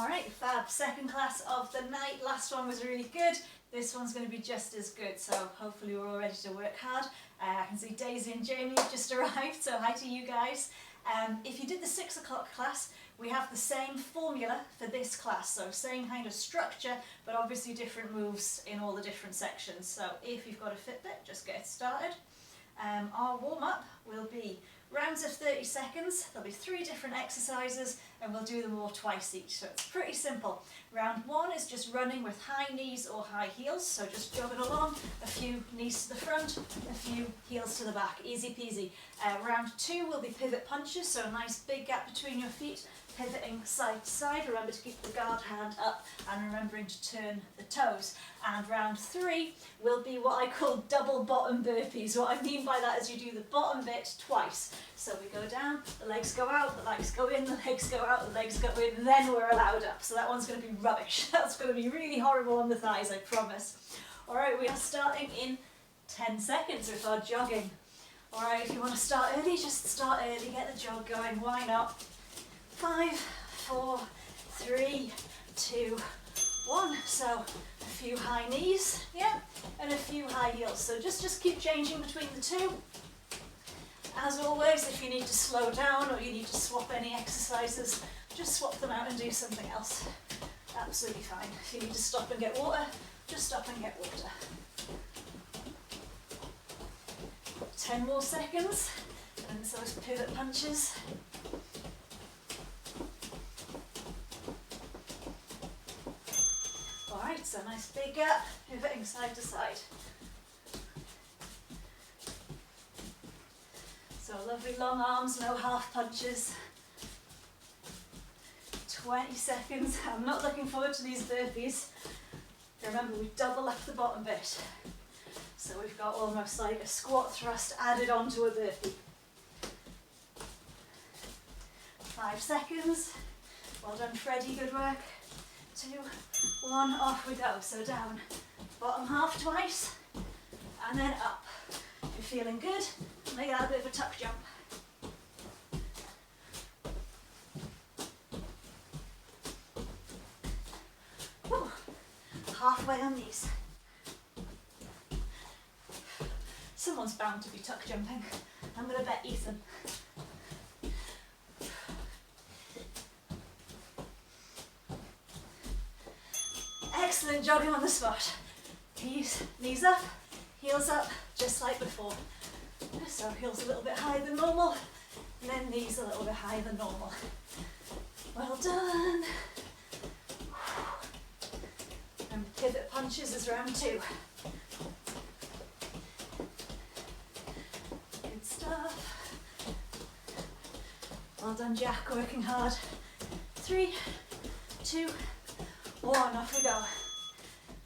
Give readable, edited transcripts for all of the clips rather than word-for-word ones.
Alright, fab. Second class of the night. Last one was really good. This one's going to be just as good, so hopefully we're all ready to work hard. I can see Daisy and Jamie have just arrived, so hi to you guys. If you did the 6 o'clock class, we have the same formula for this class, so same kind of structure, but obviously different moves in all the different sections. So if you've got a Fitbit, just get started. Our warm-up will be rounds of 30 seconds, there'll be 3 different exercises and we'll do them all twice each, so it's pretty simple. Round 1 is just running with high knees or high heels, so just jogging along, a few knees to the front, a few heels to the back, easy peasy. Round 2 will be pivot punches, so a nice big gap between your feet, pivoting side to side. Remember to keep the guard hand up and remembering to turn the toes. And round 3 will be what I call double bottom burpees. What I mean by that is you do the bottom bit twice. So we go down, the legs go out, the legs go in, the legs go out, the legs go in, then we're allowed up. So that one's going to be rubbish. That's going to be really horrible on the thighs, I promise. Alright, we are starting in 10 seconds with our jogging. Alright, if you want to start early, just start early, get the jog going, why not? 5, 4, 3, 2, 1. So a few high knees, yeah, and a few high heels. So just keep changing between the two. As always, if you need to slow down or you need to swap any exercises, just swap them out and do something else. Absolutely fine. If you need to stop and get water, just stop and get water. 10 more seconds, and those pivot punches. Alright, so nice big gap, pivoting side to side. So lovely long arms, no half punches. 20 seconds. I'm not looking forward to these burpees. Remember, we double up the bottom bit. So we've got almost like a squat thrust added onto a burpee. 5 seconds. Well done, Freddie, good work. 2, 1, off we go. So down, bottom half twice, and then up. If you're feeling good, make that a bit of a tuck jump. Whew. Halfway on these. Someone's bound to be tuck jumping. I'm going to bet Ethan. Excellent jogging on the spot. Knees up, heels up, just like before. So heels a little bit higher than normal, and then knees a little bit higher than normal. Well done. And pivot punches is round 2. Good stuff. Well done, Jack, working hard. 3, 2, 1, off we go.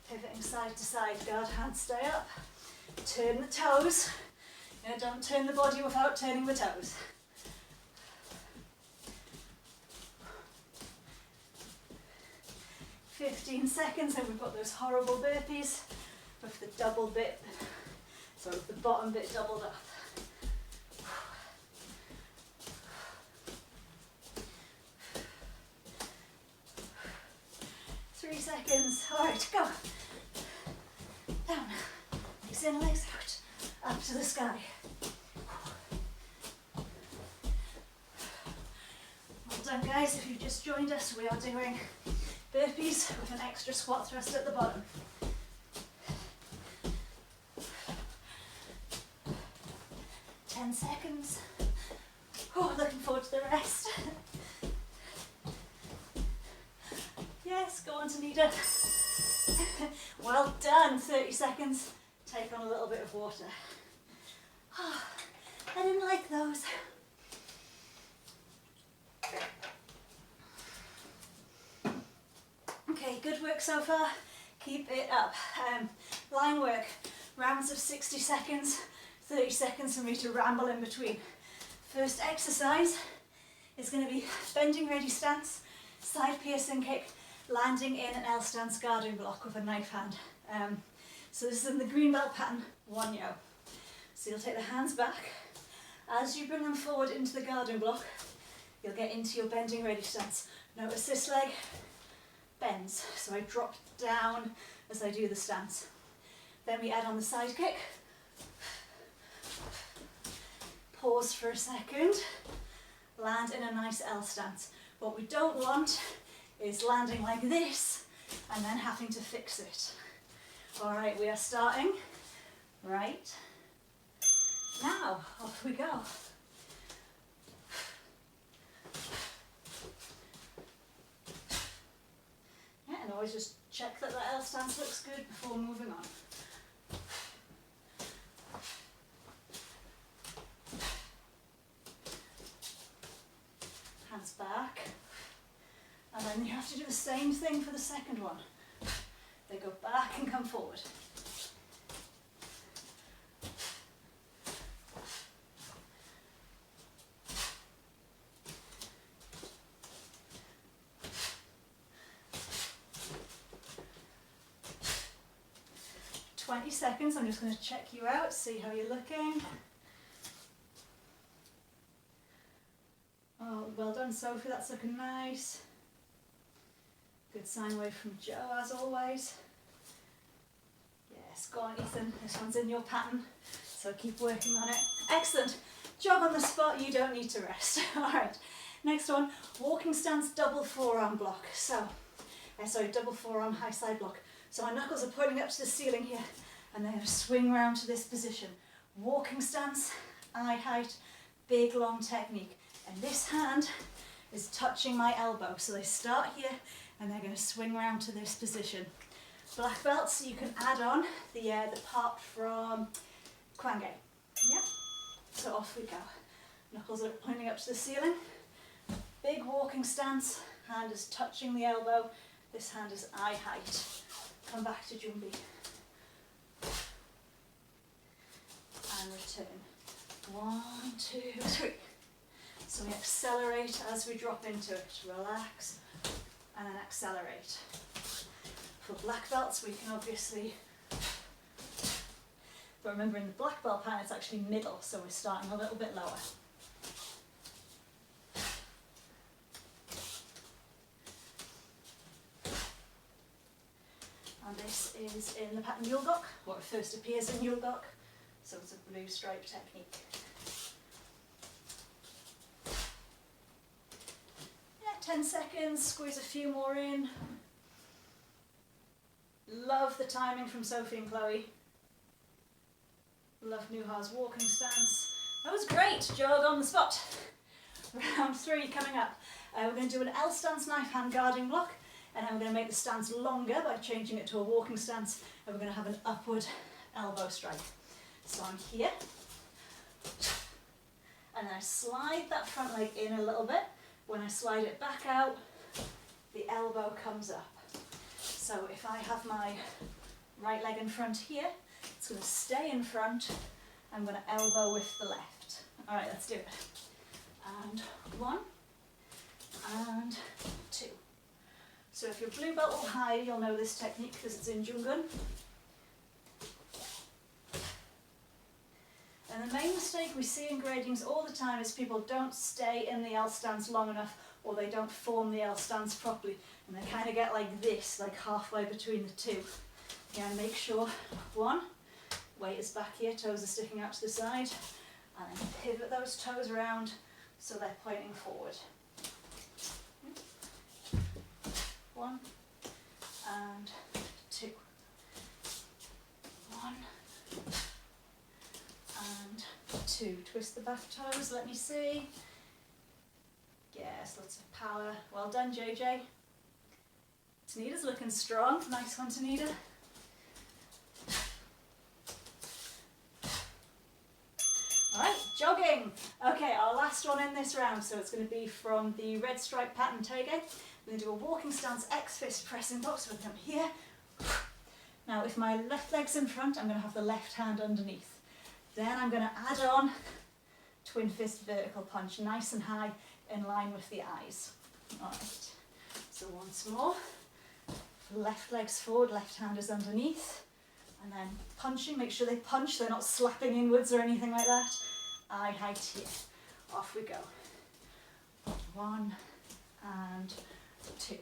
Pivoting side to side, guard hands stay up. Turn the toes. Don't turn the body without turning the toes. "15 seconds, and we've got those horrible burpees with the double bit, so with the bottom bit doubled up. 3 seconds. Alright, go. Down. Legs in, legs out. Up to the sky. Well done, guys. If you've just joined us, we are doing burpees with an extra squat thrust at the bottom. 10 seconds. Oh, looking forward to the rest. Yes, go on, Tanita. Well done. 30 seconds. Take on a little bit of water. Oh, I didn't like those. Okay, good work so far. Keep it up. Line work. Rounds of 60 seconds. 30 seconds for me to ramble in between. First exercise is going to be bending ready stance, side piercing kick, landing in an L stance guarding block with a knife hand. So this is in the green belt pattern, Won Hyo. So you'll take the hands back. As you bring them forward into the guarding block, you'll get into your bending ready stance. Notice this leg, bends. So I drop down as I do the stance. Then we add on the side kick. Pause for a second. Land in a nice L stance. What we don't want is landing like this and then having to fix it. All right, we are starting right now. Off we go. Yeah, and always just check that the L stance looks good before moving on. Hands back. And then you have to do the same thing for the second one. They go back and come forward. "20 seconds, I'm just going to check you out, see how you're looking. Oh, well done, Sophie, that's looking nice. Good sine wave from Joe, as always. Yes, go on, Ethan, this one's in your pattern, so keep working on it. Excellent. Jog on the spot, you don't need to rest. All right, next one, walking stance, double forearm block. So, double forearm high side block. So my knuckles are pointing up to the ceiling here, and they're going to swing round to this position. Walking stance, eye height, big long technique. And this hand is touching my elbow. So they start here, and they're going to swing round to this position. Black belts, you can add on the part from Kwange. Yeah? So off we go. Knuckles are pointing up to the ceiling. Big walking stance, hand is touching the elbow. This hand is eye height. Come back to Jumbi. And return. 1, 2, 3. So we accelerate as we drop into it. Relax and then accelerate. For black belts, we can obviously, but remember in the black belt pattern it's actually middle, so we're starting a little bit lower. And this is in the pattern Yulgok, or it first appears in Yulgok, so it's a blue stripe technique. Yeah, 10 seconds, squeeze a few more in. Love the timing from Sophie and Chloe. Love Nuha's walking stance. That was great, jog on the spot. Round 3 coming up. We're going to do an L stance knife hand guarding block. And then we're going to make the stance longer by changing it to a walking stance, and we're going to have an upward elbow strike. So I'm here, and then I slide that front leg in a little bit. When I slide it back out, the elbow comes up. So if I have my right leg in front here, it's going to stay in front. I'm going to elbow with the left. All right, let's do it. And 1, and 2. So if you're blue belt or higher, you'll know this technique because it's in Jungun. And the main mistake we see in gradings all the time is people don't stay in the L stance long enough, or they don't form the L stance properly, and they kind of get like this, like halfway between the two. Yeah, make sure, 1, weight is back here, toes are sticking out to the side, and then pivot those toes around so they're pointing forward. 1 and 2. 1 and 2. Twist the back toes, let me see. Yes, lots of power. Well done, JJ. Tanita's looking strong. Nice one, Tanita. Alright, jogging. Okay, our last one in this round, so it's going to be from the red stripe pattern Taege. We're going to do a walking stance X-fist pressing block, so we're going to come here. Now if my left leg's in front, I'm going to have the left hand underneath. Then I'm going to add on twin fist vertical punch, nice and high, in line with the eyes. Alright, so once more. Left leg's forward, left hand is underneath. And then punching, make sure they punch, they're not slapping inwards or anything like that. Eye height here. Off we go. 1 and 2.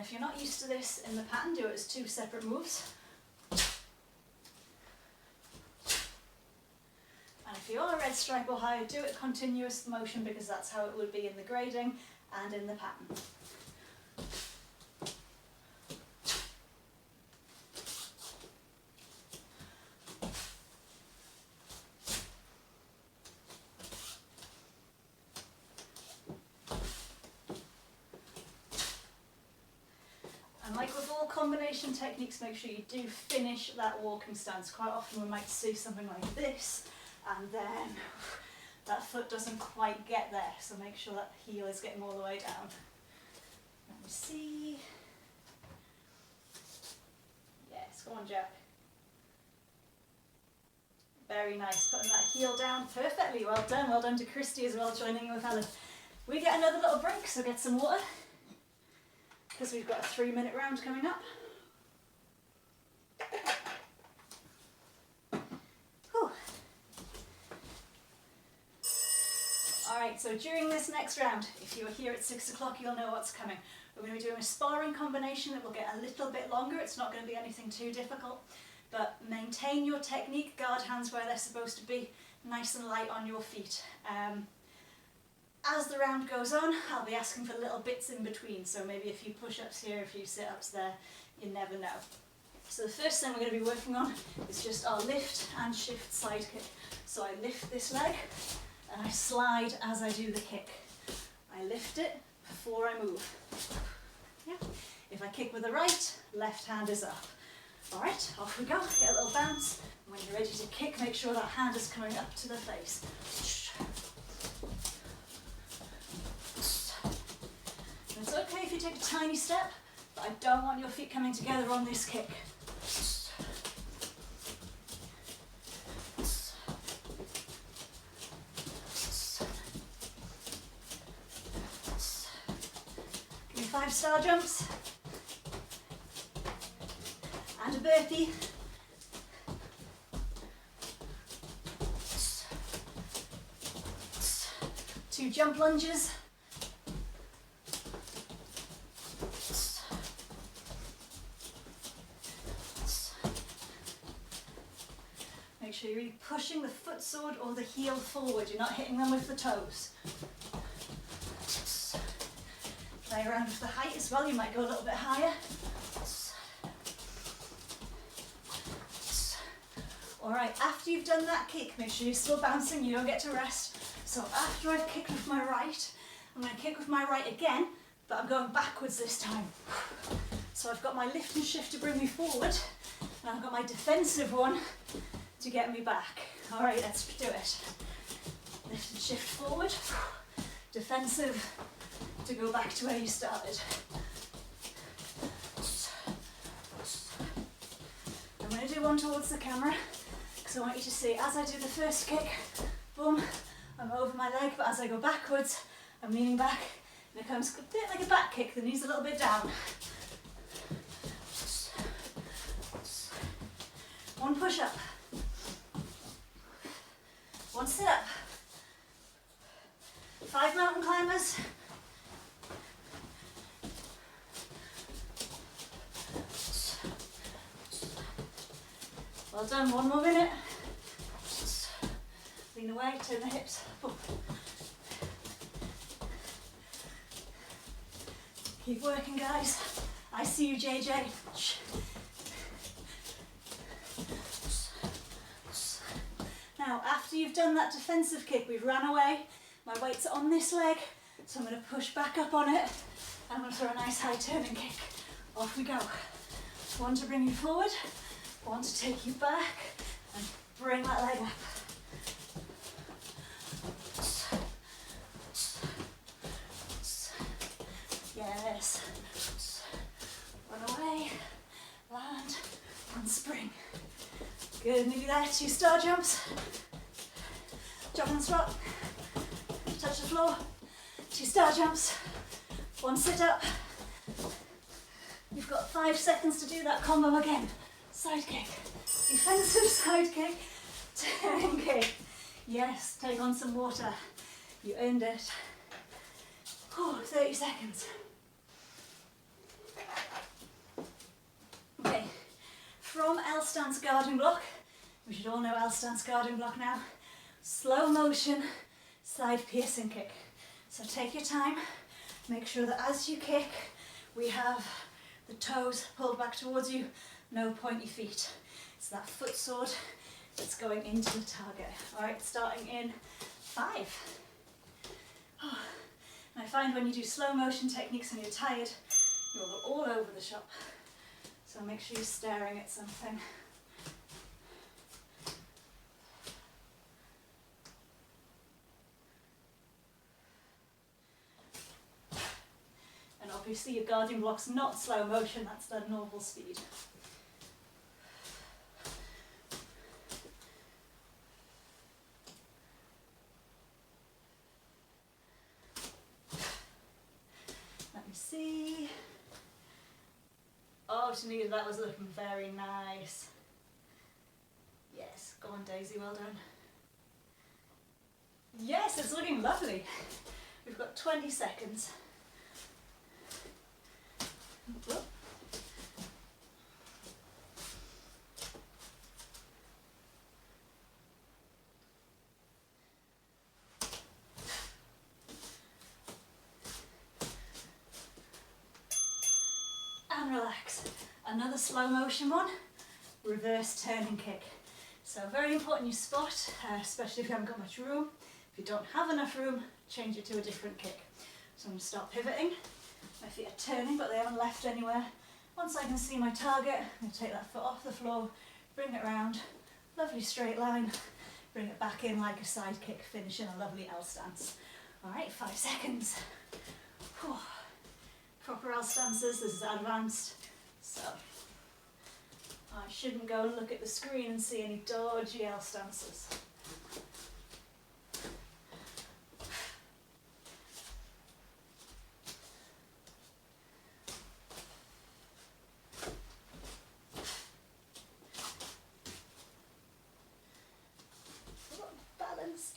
if you're not used to this in the pattern, do it as 2 separate moves. And if you are red stripe or higher, do it continuous motion because that's how it would be in the grading and in the pattern. And like with all combination techniques, make sure you do finish that walking stance. Quite often we might see something like this, and then that foot doesn't quite get there, so make sure that heel is getting all the way down. Let me see. Yes, go on, Jack. Very nice, putting that heel down perfectly. Well done to Christy as well, joining in with Helen. We get another little break, so get some water, because we've got a 3-minute round coming up. Whew. Alright, so during this next round, if you were here at 6 o'clock, you'll know what's coming. We're going to be doing a sparring combination that will get a little bit longer. It's not going to be anything too difficult, but maintain your technique, guard hands where they're supposed to be, nice and light on your feet. As the round goes on, I'll be asking for little bits in between, so maybe a few push-ups here, a few sit-ups there, you never know. So the first thing we're going to be working on is just our lift and shift side kick. So I lift this leg and I slide as I do the kick. I lift it before I move. Yeah. If I kick with the right, left hand is up. Alright, off we go, get a little bounce. And when you're ready to kick, make sure that hand is coming up to the face. It's okay if you take a tiny step, but I don't want your feet coming together on this kick. Give me 5 star jumps. And a burpee. Two jump lunges. Make sure you're really pushing the foot sword or the heel forward. You're not hitting them with the toes. Play around with the height as well. You might go a little bit higher. Alright, after you've done that kick, make sure you're still bouncing. You don't get to rest. So after I've kicked with my right, I'm going to kick with my right again, but I'm going backwards this time. So I've got my lift and shift to bring me forward, and I've got my defensive one to get me back. Alright, let's do it. Lift and shift forward, defensive to go back to where you started. I'm going to do one towards the camera, because I want you to see as I do the first kick, boom, I'm over my leg, but as I go backwards, I'm leaning back, and it comes a bit like a back kick, the knee's a little bit down. One push up. One sit up. 5 mountain climbers. Well done, 1 more minute. Lean away, turn the hips. Boom. Keep working, guys. I see you, JJ. Now, after you've done that defensive kick, we've ran away. My weight's on this leg, so I'm going to push back up on it. And I'm going to throw a nice high turning kick. Off we go. One to bring you forward, one to take you back, and bring that leg up. Yes. Run away, land, and spring. Good, nearly there. 2 star jumps. Jump on the spot. Touch the floor. 2 star jumps. 1 sit up. You've got 5 seconds to do that combo again. Side kick. Defensive side kick. Turn kick. Yes, take on some water. You earned it. Oh, 30 seconds. stance guarding block. We should all know L stance guarding block now. Slow motion side piercing kick. So take your time, make sure that as you kick, we have the toes pulled back towards you, no pointy feet. It's that foot sword that's going into the target. All right, starting in 5. Oh. And I find when you do slow motion techniques and you're tired, you're all over the shop. So make sure you're staring at something. And obviously your guarding block's not slow motion, that's the normal speed. Let me see. Oh, Tanika, that was looking very nice. Yes, go on Daisy, well done. Yes, it's looking lovely. We've got 20 seconds. Whoop. And relax. Another slow motion one, reverse turning kick. So very important you spot, especially if you haven't got much room. If you don't have enough room, change it to a different kick. So I'm going to start pivoting. My feet are turning, but they haven't left anywhere. Once I can see my target, I'm going to take that foot off the floor, bring it round, lovely straight line, bring it back in like a side kick, finish in a lovely L stance. All right, 5 seconds. Whew. Proper L stances, this is advanced, so I shouldn't go and look at the screen and see any dodgy L stances. Balance.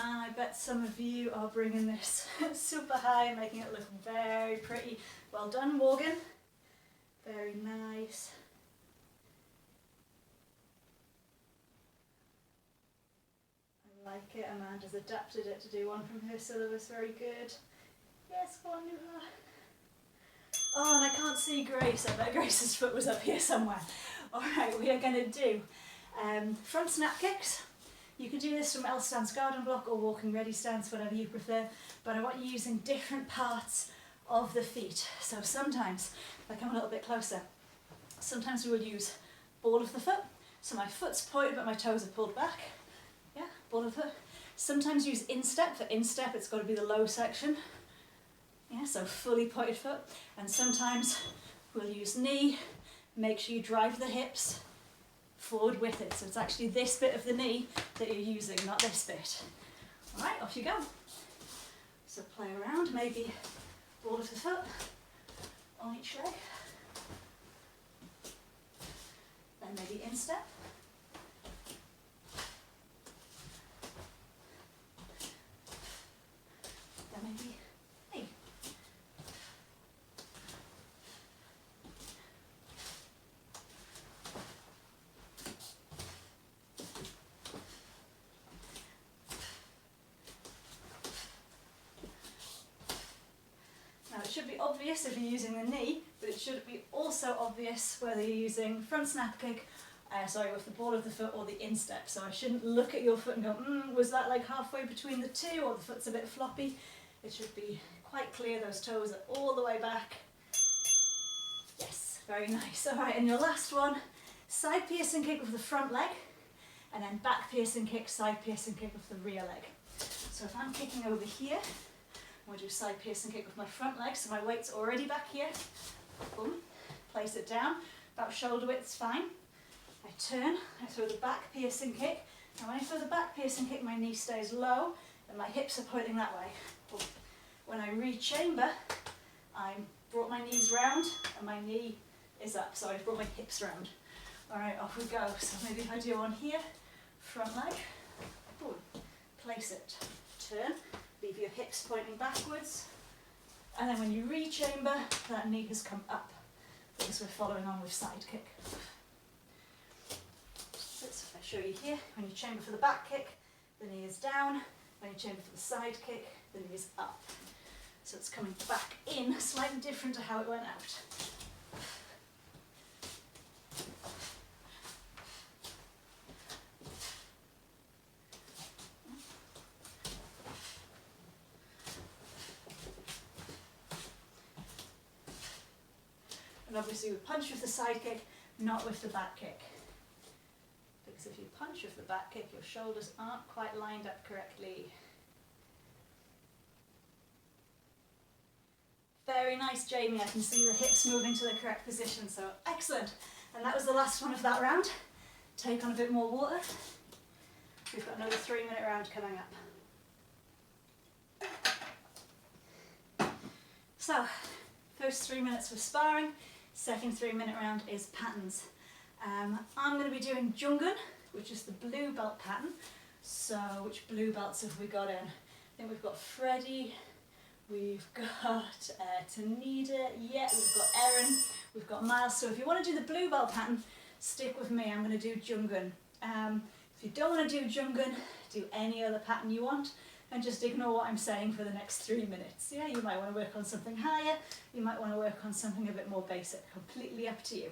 I bet some of you are bringing this super high, making it look very pretty. Well done, Morgan. Very nice. I like it. Amanda's adapted it to do one from her syllabus. Very good. Yes, go on, Hwa. Oh, and I can't see Grace. I bet Grace's foot was up here somewhere. All right, we are going to do front snap kicks. You can do this from L stance garden block or walking ready stance, whatever you prefer, but I want you using different parts of the feet. So sometimes, if I come a little bit closer, sometimes we will use ball of the foot. So my foot's pointed but my toes are pulled back. Yeah, ball of the foot. Sometimes use instep. For instep, it's got to be the low section. Yeah, so fully pointed foot. And sometimes we'll use knee. Make sure you drive the hips forward with it. So it's actually this bit of the knee that you're using, not this bit. All right, off you go. So play around, maybe ball of the foot on each leg. Then maybe instep. Then maybe knee. Now it should be obvious if you're using the knee, but it should be also obvious whether you're using front snap kick, with the ball of the foot or the instep. So I shouldn't look at your foot and go, was that like halfway between the two, or the foot's a bit floppy. It should be quite clear those toes are all the way back. Yes, very nice. All right, and your last one, side piercing kick with the front leg, and then back piercing kick, side piercing kick with the rear leg. So if I'm kicking over here, I'm going to do side piercing kick with my front leg, so my weight's already back here. Boom, place it down, about shoulder width's fine. I turn, I throw the back piercing kick, and when I throw the back piercing kick, my knee stays low, and my hips are pointing that way. Boom. When I re-chamber, I brought my knees round, and my knee is up, so I've brought my hips round. Alright, off we go. So maybe if I do one here, front leg, ooh, place it, turn, leave your hips pointing backwards, and then when you re-chamber, that knee has come up, because we're following on with side kick. So if I show you here, when you chamber for the back kick, the knee is down, when you chamber for the side kick, the knee is up. So it's coming back in, slightly different to how it went out. And obviously we punch with the side kick, not with the back kick. Because if you punch with the back kick, your shoulders aren't quite lined up correctly. Very nice, Jamie. I can see the hips moving to the correct position, so excellent. And that was the last one of that round. Take on a bit more water. We've got another 3-minute round coming up. So, first 3 minutes was sparring, second 3-minute round is patterns. I'm going to be doing Jungun, which is the blue belt pattern. So, which blue belts have we got in? I think we've got Freddie, we've got Tanida, yeah, we've got Erin, we've got Miles. So if you want to do the blue belt pattern, stick with me, I'm going to do Jungun. If you don't want to do Jungun, do any other pattern you want, and just ignore what I'm saying for the next 3 minutes. Yeah, you might want to work on something higher, you might want to work on something a bit more basic, completely up to you.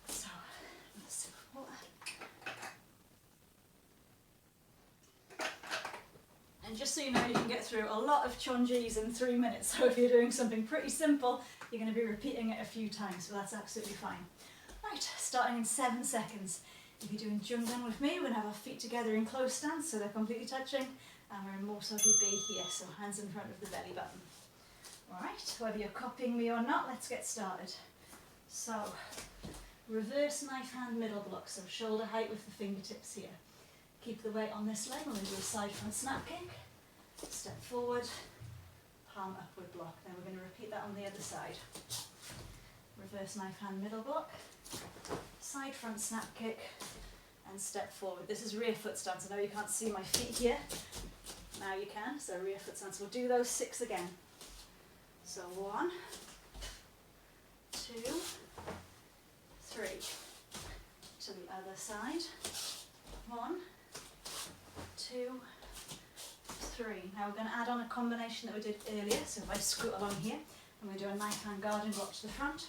So, let's do water. And just so you know, you can get through a lot of chonjis in 3 minutes, so if you're doing something pretty simple, you're going to be repeating it a few times, so that's absolutely fine. Right, starting in 7 seconds. If you're doing Jungun with me, we're going to have our feet together in close stance, so they're completely touching, and we're in Mosogi B here, so hands in front of the belly button. Alright, whether you're copying me or not, let's get started. So, reverse knife hand middle block, so shoulder height with the fingertips here. Keep the weight on this leg, we're going to do a side front snap kick, step forward, palm upward block. Then we're going to repeat that on the other side. Reverse knife hand middle block, side front snap kick, and step forward. This is rear foot stance. I know you can't see my feet here. Now you can, so rear foot stance. We'll do those 6 again. So 1, 2, 3. To the other side. 1, 2, 3. Now we're going to add on a combination that we did earlier. So if I scoot along here, I'm going to do a knife hand guarding block to the front.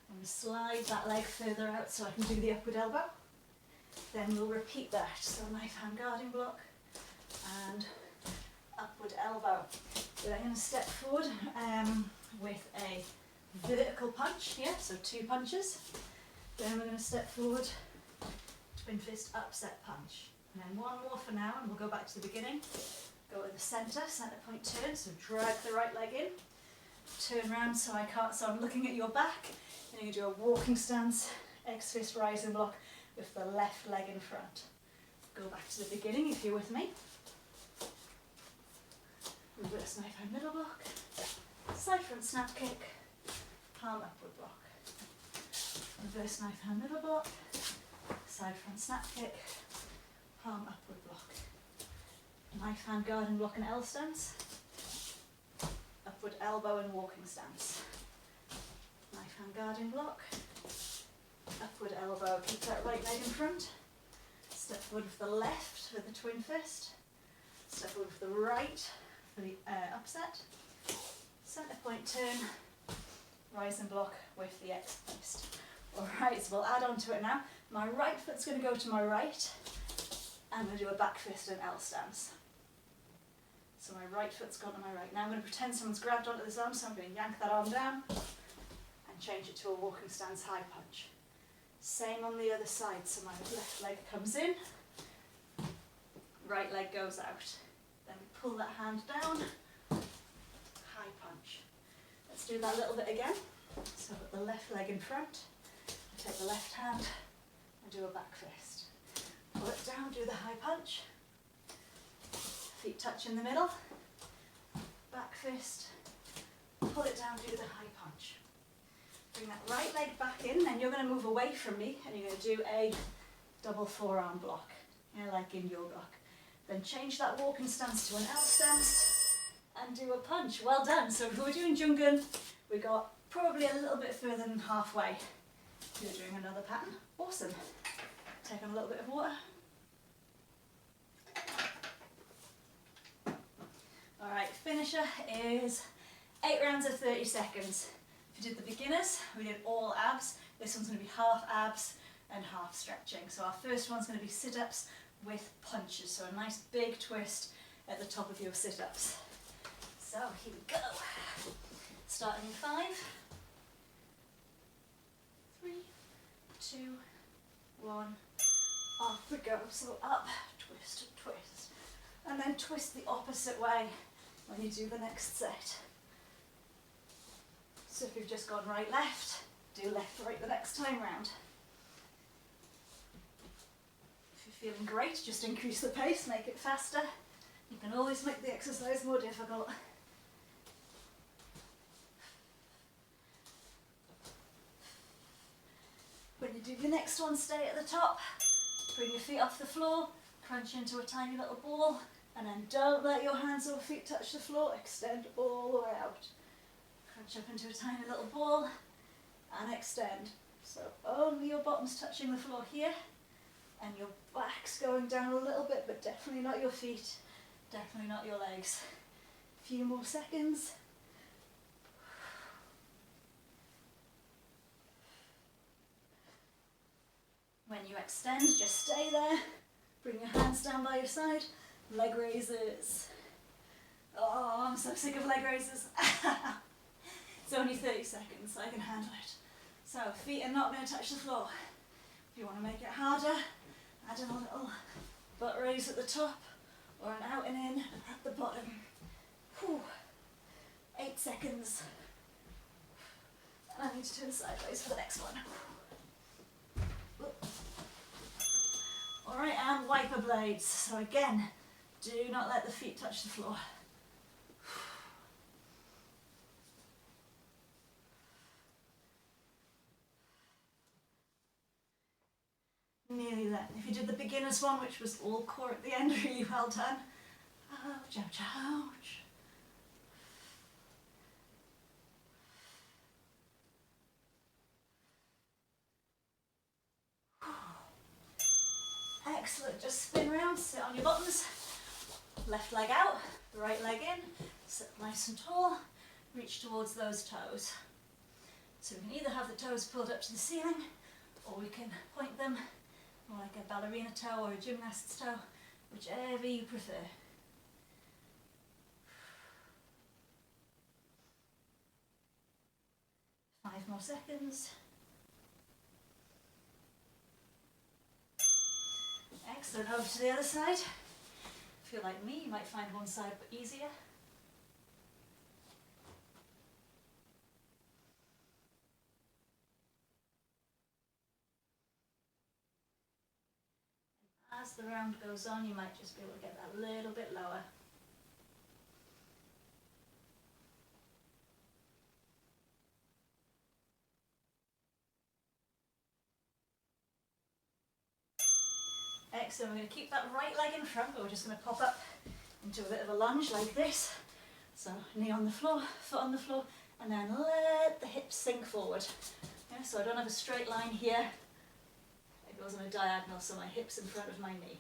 I'm going to slide that leg further out so I can do the upward elbow. Then we'll repeat that. So knife hand guarding block and upward elbow. So I'm going to step forward with a vertical punch here, so 2 punches. Then we're going to step forward, twin fist upset punch. And then 1 more for now, and we'll go back to the beginning. Go to the centre point turn, so drag the right leg in. Turn round so I'm looking at your back. And you're going to do a walking stance, X fist rising block with the left leg in front. Go back to the beginning if you're with me. Reverse knife hand middle block, side front snap kick, palm upward block. Reverse knife hand middle block, side front snap kick, palm upward block. Knife hand guarding block and L stance, upward elbow and walking stance. Knife hand guarding block, upward elbow, keep that right leg in front. Step forward with the left with the twin fist. Step forward with the right for the upset. Centre point turn, rise and block with the X fist. Alright, so we'll add on to it now. My right foot's going to go to my right. I'm going to do a back fist and L stance. So my right foot's gone to my right. Now I'm going to pretend someone's grabbed onto this arm, so I'm going to yank that arm down and change it to a walking stance high punch. Same on the other side, so my left leg comes in, right leg goes out. Then we pull that hand down, high punch. Let's do that a little bit again. So I've got the left leg in front, I take the left hand and do a back fist. Pull it down, do the high punch, feet touch in the middle, back fist, pull it down, do the high punch. Bring that right leg back in, then you're going to move away from me and you're going to do a double forearm block, like in your block. Then change that walking stance to an L stance and do a punch. Well done. So if we're doing Junggeon, we got probably a little bit further than halfway. You're doing another pattern. Awesome. Take on a little bit of water. Alright, finisher is 8 rounds of 30 seconds. If you did the beginners, we did all abs. This one's going to be half abs and half stretching. So our first one's going to be sit-ups with punches. So a nice big twist at the top of your sit-ups. So here we go. Starting in 5, 3, 2, 1. Off we go. So up, twist, twist. And then twist the opposite way when you do the next set. So if you've just gone right, left, do left, right the next time round. If you're feeling great, just increase the pace, make it faster. You can always make the exercise more difficult. When you do your next one, stay at the top, bring your feet off the floor, crunch into a tiny little ball, and then don't let your hands or feet touch the floor, extend all the way out. Crunch up into a tiny little ball and extend. So only your bottom's touching the floor here and your back's going down a little bit, but definitely not your feet, definitely not your legs. A few more seconds. When you extend, just stay there. Bring your hands down by your side. Leg raises. Oh, I'm so sick of leg raises. It's only 30 seconds, so I can handle it. So feet are not going to touch the floor. If you want to make it harder, add in a little butt raise at the top or an out and in at the bottom. Whew. 8 seconds. And I need to turn sideways for the next one. Alright, and wiper blades. So again, do not let the feet touch the floor. Nearly there. If you did the beginner's one, which was all core at the end, really well done. Ouch, ouch, ouch. Excellent, just spin round, sit on your bottoms, left leg out, the right leg in, sit nice and tall, reach towards those toes. So we can either have the toes pulled up to the ceiling, or we can point them more like a ballerina toe or a gymnast's toe, whichever you prefer. Five more seconds. Excellent, over to the other side. If you're like me, you might find one side easier. As the round goes on, you might just be able to get that a little bit lower. Excellent, we're going to keep that right leg in front, but we're just going to pop up into a bit of a lunge like this. So knee on the floor, foot on the floor, and then let the hips sink forward. Yeah, so I don't have a straight line here. It goes on a diagonal, so my hips in front of my knee.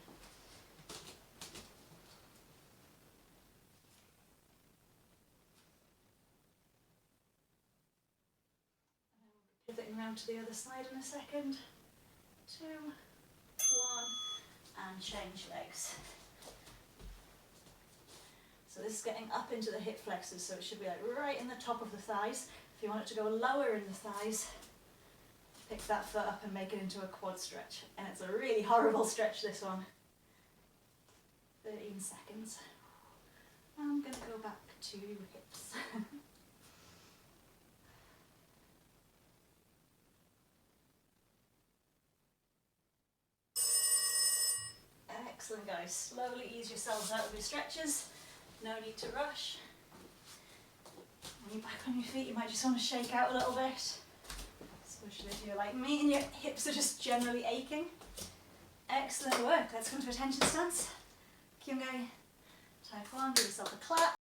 And then we'll be pivoting around to the other side in a second. 2, 1. And change legs. So this is getting up into the hip flexors, so it should be like right in the top of the thighs. If you want it to go lower in the thighs, pick that foot up and make it into a quad stretch. And it's a really horrible stretch, this one. 13 seconds. I'm going to go back to hips. Excellent, guys. Slowly ease yourselves out of your stretches. No need to rush. When you're back on your feet, you might just want to shake out a little bit. Especially if you're like me and your hips are just generally aching. Excellent work. Let's come to attention stance. Kyungai, Taekwon, give yourself a clap.